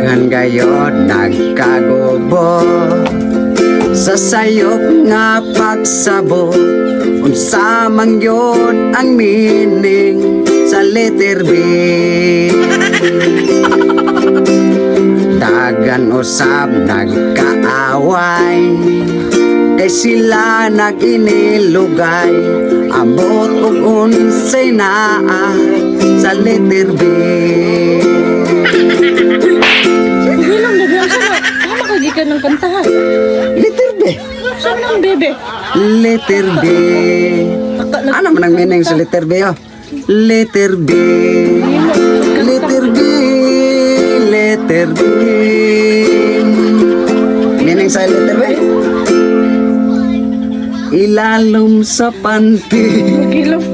Daghan gayod nagkagubo sa sayop nga pagsabot. Unsa man yun ang meaning sa letter B. Dagan usab nagkaaway, kay sila nag-inilugay. Amot ug unsay naa sa letter B. Bilang bebe, ang sana. Tama kagikan ng kantahan. Letter B. Saan ang bebe? Letter B. Ano man ang meaning sa letter B? Oh? Letter B. Letter B. Letter B. Meaning sa letter B? Ilalom sa panty. Gilom.